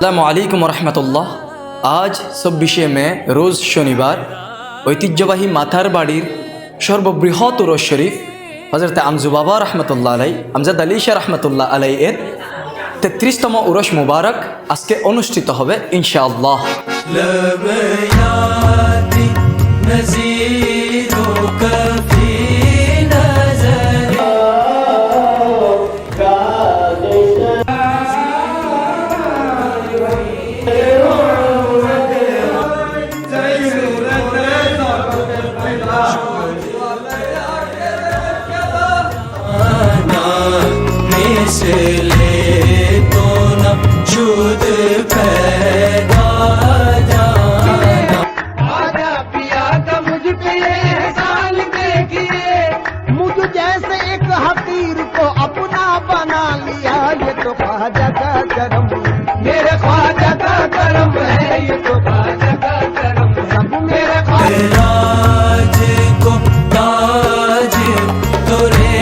আসসালামু আলাইকুম রহমতুল্লাহ। আজ ২৪শে মে রোজ শনিবার ঐতিহ্যবাহী মাথার বাড়ির সর্ববৃহৎ উরস শরীফ হজরত আমজু বাবা রহমতুল্লাহ আলাই আমজাদ আলী শাহ রহমতুল্লাহ আলাই এর ৩৩তম উরস মুবারক আজকে অনুষ্ঠিত হবে ইনশাআল্লাহ। जैसे एक हकीर को अपना बना लिया, ये तो ख्वाजा का करम, मेरे ख्वाजा का करम है, ये तो ख्वाजा का करम, सब मेरे राज को ताज तोरे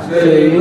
Sei